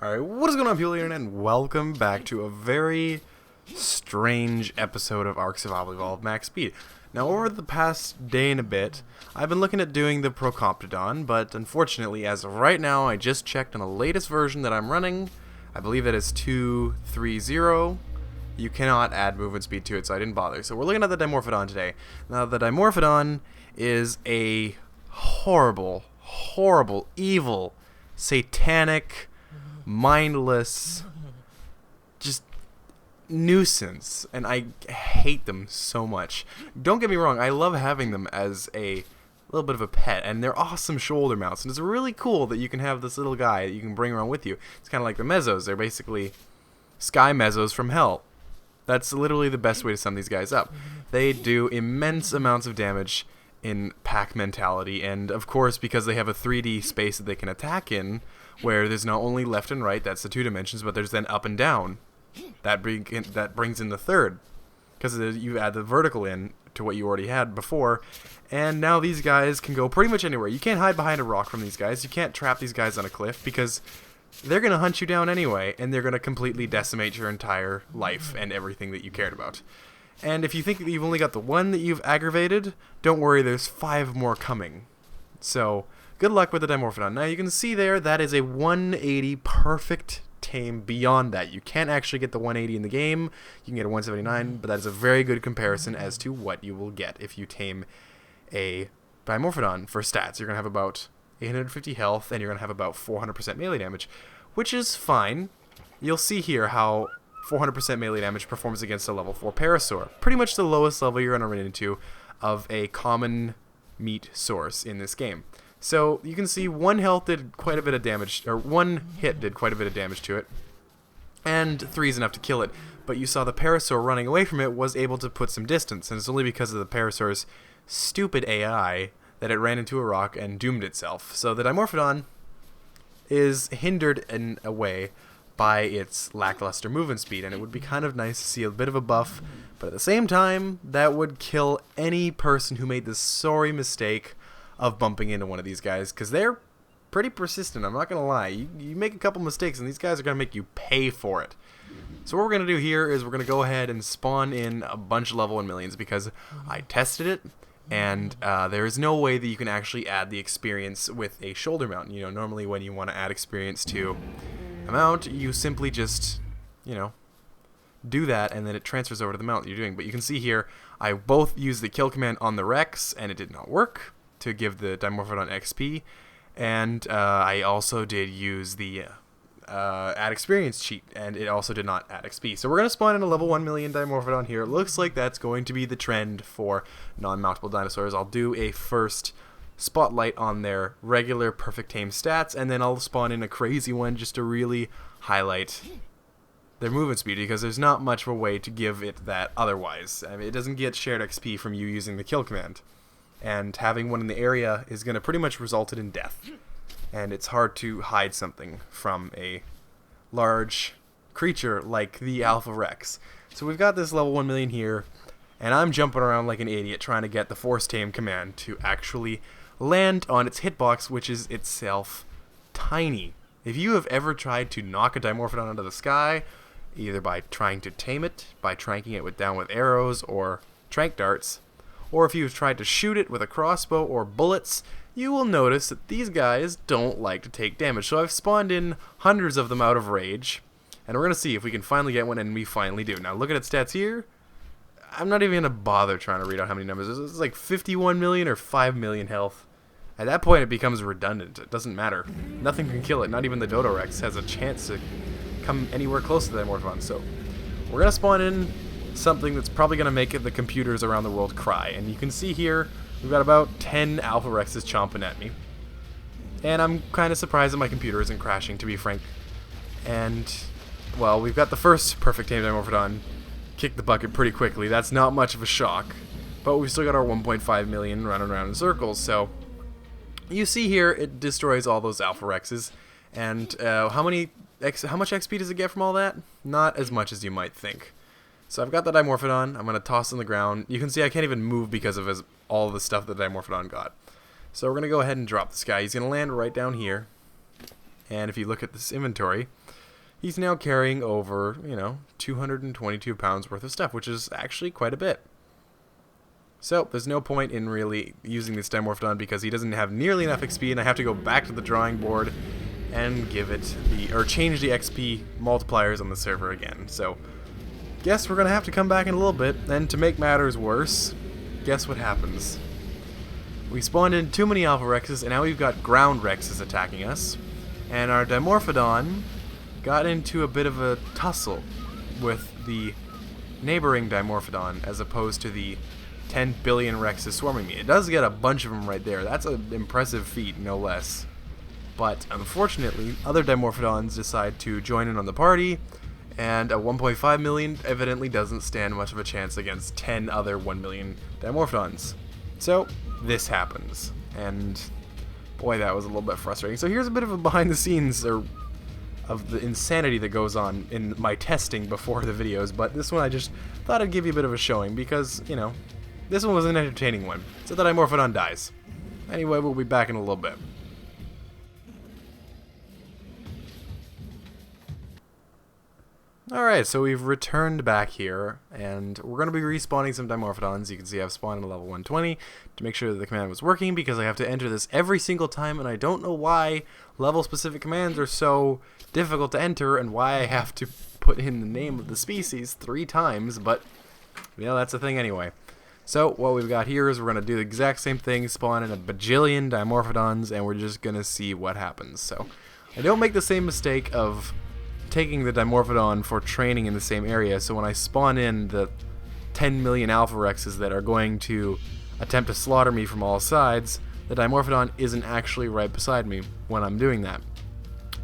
Alright, what is going on, people of the internet, and welcome back to a very strange episode of Ark Survival Evolved Max Speed. Now, over the past day and a bit, I've been looking at doing the Forcetame, but unfortunately, as of right now, I just checked on the latest version that I'm running. I believe that is 2.3.0. You cannot add movement speed to it, so I didn't bother. So we're looking at the Dimorphodon today. Now, the Dimorphodon is a horrible, horrible, evil, satanic, mindless, just nuisance, and I hate them so much. Don't get me wrong, I love having them as a little bit of a pet, and they're awesome shoulder mounts, and it's really cool that you can have this little guy that you can bring around with you. It's kind of like the Mezzos. They're basically sky Mezzos from hell. That's literally the best way to sum these guys up. They do immense amounts of damage in pack mentality, and of course, because they have a 3D space that they can attack in, where there's not only left and right, that's the 2 dimensions, but there's then up and down. That brings in the third, because you add the vertical in to what you already had before, and now these guys can go pretty much anywhere. You can't hide behind a rock from these guys. You can't trap these guys on a cliff, because they're going to hunt you down anyway, and they're going to completely decimate your entire life and everything that you cared about. And if you think that you've only got the one that you've aggravated, don't worry, there's 5 more coming. So, good luck with the Dimorphodon. Now, you can see there, that is a 180 perfect tame beyond that. You can't actually get the 180 in the game. You can get a 179, but that is a very good comparison as to what you will get if you tame a Dimorphodon for stats. You're going to have about 850 health, and you're going to have about 400% melee damage, which is fine. You'll see here how 400% melee damage performs against a level 4 Parasaur. Pretty much the lowest level you're going to run into of a common meat source in this game. So you can see one health did quite a bit of damage, or one hit did quite a bit of damage to it, and 3 is enough to kill it. But you saw the Parasaur running away from it was able to put some distance, and it's only because of the Parasaur's stupid AI that it ran into a rock and doomed itself. So the Dimorphodon is hindered in a way by its lackluster movement speed, and it would be kind of nice to see a bit of a buff, but at the same time, that would kill any person who made the sorry mistake of bumping into one of these guys, because they're pretty persistent, I'm not going to lie. You make a couple mistakes, and these guys are going to make you pay for it. So what we're going to do here is we're going to go ahead and spawn in a bunch of level 1 millions, because I tested it, and there is no way that you can actually add the experience with a shoulder mount. You know, normally when you want to add experience to a mount, you simply just, you know, do that, and then it transfers over to the mount that you're doing. But you can see here, I both used the kill command on the Rex, and it did not work to give the Dimorphodon XP, and I also did use the add experience cheat, and it also did not add XP. So we're going to spawn in a level 1 million Dimorphodon here. It looks like that's going to be the trend for non-mountable dinosaurs. I'll do a first spotlight on their regular perfect tame stats, and then I'll spawn in a crazy one just to really highlight their movement speed, because there's not much of a way to give it that otherwise. I mean, it doesn't get shared XP from you using the kill command, and having one in the area is going to pretty much result in death, and it's hard to hide something from a large creature like the Alpha Rex. So we've got this level 1 million here, and I'm jumping around like an idiot trying to get the Forcetame command to actually land on its hitbox, which is itself tiny. If you have ever tried to knock a Dimorphodon out of the sky, either by trying to tame it, by tranking it down with arrows or trank darts, or if you've tried to shoot it with a crossbow or bullets, you will notice that these guys don't like to take damage. So I've spawned in hundreds of them out of rage, and we're going to see if we can finally get one, and we finally do. Now look at its stats here. I'm not even going to bother trying to read out how many numbers. It's like 51 million or 5 million health. At that point, it becomes redundant. It doesn't matter. Nothing can kill it. Not even the Dodo Rex has a chance to come anywhere close to that Dimorphodon. So we're going to spawn in something that's probably going to make the computers around the world cry. And you can see here, we've got about 10 Alpha Rexes chomping at me. And I'm kind of surprised that my computer isn't crashing, to be frank. And, well, we've got the first perfect tame Dimorphodon kick the bucket pretty quickly. That's not much of a shock, but we've still got our 1.5 million running around in circles. So you see here, it destroys all those Alpha Rexes, and how much XP does it get from all that? Not as much as you might think. So I've got the Dimorphodon. I'm going to toss on the ground. You can see I can't even move because of all the stuff that Dimorphodon got. So we're going to go ahead and drop this guy. He's going to land right down here. And if you look at this inventory, he's now carrying over, 222 pounds worth of stuff, which is actually quite a bit. So there's no point in really using this Dimorphodon because he doesn't have nearly enough XP, and I have to go back to the drawing board and change the XP multipliers on the server again. So guess we're gonna have to come back in a little bit, and to make matters worse, guess what happens? We spawned in too many Alpha Rexes, and now we've got ground Rexes attacking us, and our Dimorphodon got into a bit of a tussle with the neighboring Dimorphodon as opposed to the 10 billion Rexes swarming me. It does get a bunch of them right there. That's an impressive feat, no less. But unfortunately, other Dimorphodons decide to join in on the party, and a 1.5 million evidently doesn't stand much of a chance against 10 other 1 million Dimorphodons. So this happens, and boy, that was a little bit frustrating. So here's a bit of a behind the scenes of the insanity that goes on in my testing before the videos, but this one I just thought I'd give you a bit of a showing because, this one was an entertaining one. So that Dimorphodon dies. Anyway, we'll be back in a little bit. Alright, so we've returned back here, and we're going to be respawning some Dimorphodons. You can see I've spawned at level 120 to make sure that the command was working, because I have to enter this every single time, and I don't know why level-specific commands are so difficult to enter, and why I have to put in the name of the species 3 times, but, that's a thing anyway. So, what we've got here is we're going to do the exact same thing, spawn in a bajillion Dimorphodons, and we're just going to see what happens. So, I don't make the same mistake of taking the Dimorphodon for training in the same area, so when I spawn in the 10 million Alpha Rexes that are going to attempt to slaughter me from all sides, the Dimorphodon isn't actually right beside me when I'm doing that.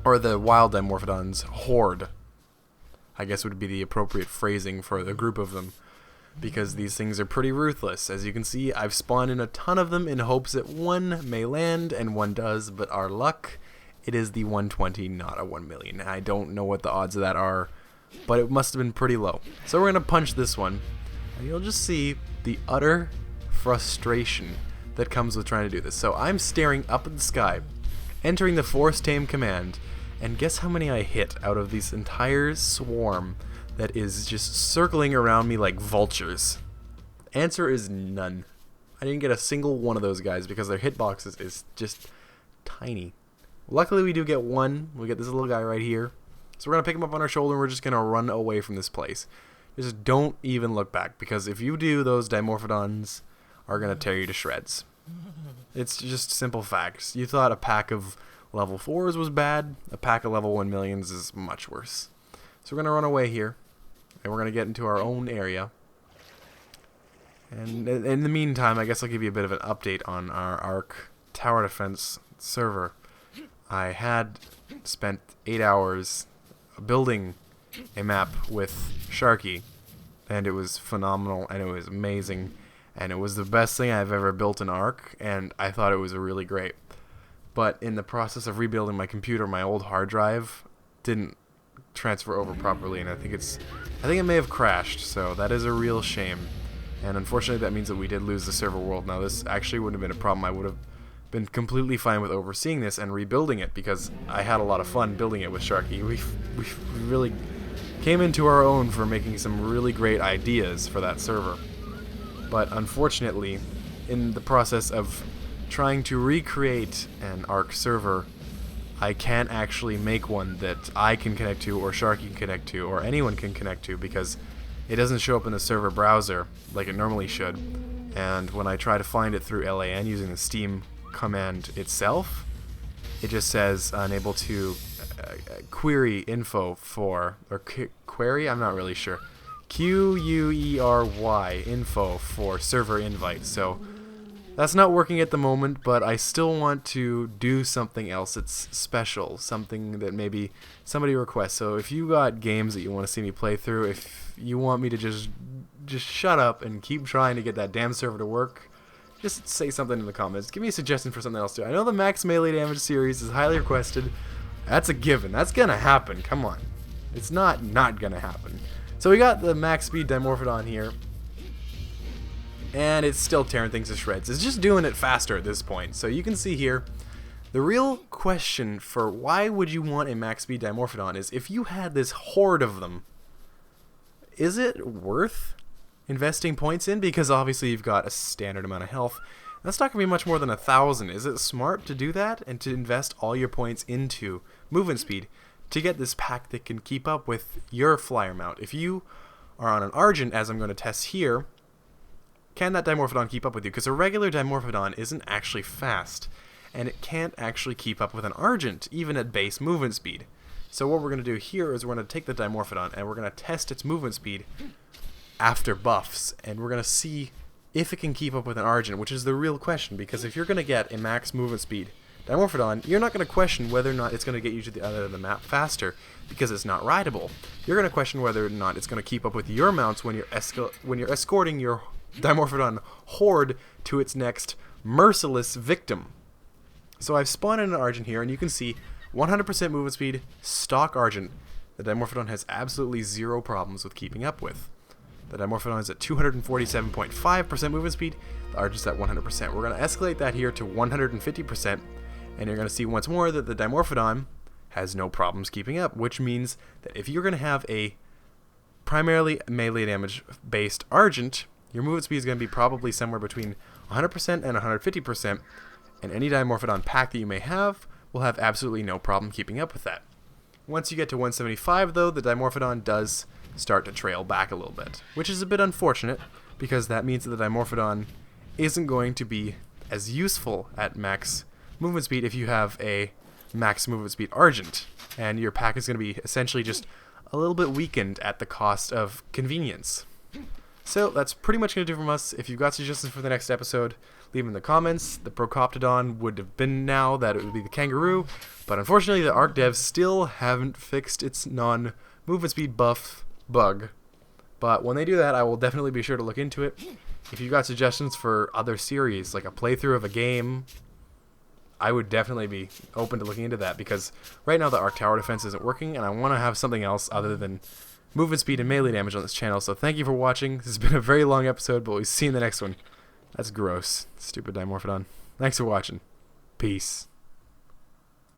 Or the wild Dimorphodon's horde, I guess would be the appropriate phrasing for the group of them, because these things are pretty ruthless. As you can see, I've spawned in a ton of them in hopes that one may land, and one does, but our luck, it is the 120, not a 1 million. I don't know what the odds of that are, but it must have been pretty low. So we're going to punch this one, and you'll just see the utter frustration that comes with trying to do this. So I'm staring up at the sky, entering the Forcetame command, and guess how many I hit out of this entire swarm that is just circling around me like vultures? Answer is none. I didn't get a single one of those guys because their hitboxes is just tiny. Luckily we do get one. We get this little guy right here. So we're going to pick him up on our shoulder and we're just going to run away from this place. Just don't even look back, because if you do, those Dimorphodons are going to tear you to shreds. It's just simple facts. You thought a pack of level 4s was bad. A pack of level 1 millions is much worse. So we're going to run away here, and we're going to get into our own area. And in the meantime, I guess I'll give you a bit of an update on our Ark Tower Defense server. I had spent 8 hours building a map with Sharky, and it was phenomenal, and it was amazing, and it was the best thing I've ever built in Ark, and I thought it was really great. But in the process of rebuilding my computer, my old hard drive didn't transfer over properly, and I think it may have crashed, so that is a real shame. And unfortunately that means that we did lose the server world. Now this actually wouldn't have been a problem. I would have been completely fine with overseeing this and rebuilding it, because I had a lot of fun building it with Sharky. We really came into our own for making some really great ideas for that server. But unfortunately, in the process of trying to recreate an Ark server, I can't actually make one that I can connect to, or Sharky can connect to, or anyone can connect to, because it doesn't show up in the server browser like it normally should. And when I try to find it through LAN using the Steam command itself, it just says unable to query info for, or query, I'm not really sure, QUERY info for server invite. So that's not working at the moment, but I still want to do something else that's special, something that maybe somebody requests. So if you got games that you want to see me play through, if you want me to just shut up and keep trying to get that damn server to work, just say something in the comments. Give me a suggestion for something else too. I know the max melee damage series is highly requested. That's a given. That's gonna happen. Come on. It's not gonna happen. So we got the max speed Dimorphodon here, and it's still tearing things to shreds. It's just doing it faster at this point. So you can see here The real question for why would you want a max speed Dimorphodon is if you had this horde of them, is it worth investing points in? Because obviously you've got a standard amount of health. That's not going to be much more than 1,000. Is it smart to do that and to invest all your points into movement speed to get this pack that can keep up with your flyer mount? If you are on an Argent, as I'm going to test here, can that Dimorphodon keep up with you? Because a regular Dimorphodon isn't actually fast, and it can't actually keep up with an Argent, even at base movement speed. So what we're going to do here is we're going to take the Dimorphodon and we're going to test its movement speed after buffs, and we're going to see if it can keep up with an Argent, which is the real question, because if you're going to get a max movement speed Dimorphodon, you're not going to question whether or not it's going to get you to the other end of the map faster, because it's not rideable. You're going to question whether or not it's going to keep up with your mounts when you're escorting your Dimorphodon horde to its next merciless victim. So I've spawned in an Argent here, and you can see 100% movement speed, stock Argent. The Dimorphodon has absolutely zero problems with keeping up with. The Dimorphodon is at 247.5% movement speed, the Argent's at 100%. We're going to escalate that here to 150%, and you're going to see once more that the Dimorphodon has no problems keeping up, which means that if you're going to have a primarily melee damage based Argent, your movement speed is going to be probably somewhere between 100% and 150%, and any Dimorphodon pack that you may have will have absolutely no problem keeping up with that. Once you get to 175 though, the Dimorphodon does start to trail back a little bit, which is a bit unfortunate, because that means that the Dimorphodon isn't going to be as useful at max movement speed if you have a max movement speed Argent, and your pack is going to be essentially just a little bit weakened at the cost of convenience. So that's pretty much going to do from us. If you've got suggestions for the next episode, leave them in the comments. The Procoptodon would have been now that it would be the Kangaroo, but unfortunately the Arc devs still haven't fixed its non-movement speed buff bug. But when they do that, I will definitely be sure to look into it. If you've got suggestions for other series, like a playthrough of a game, I would definitely be open to looking into that, because right now the Arc Tower Defense isn't working, and I want to have something else other than movement speed and melee damage on this channel. So thank you for watching. This has been a very long episode, but we'll see you in the next one. That's gross. Stupid Dimorphodon. Thanks for watching. Peace.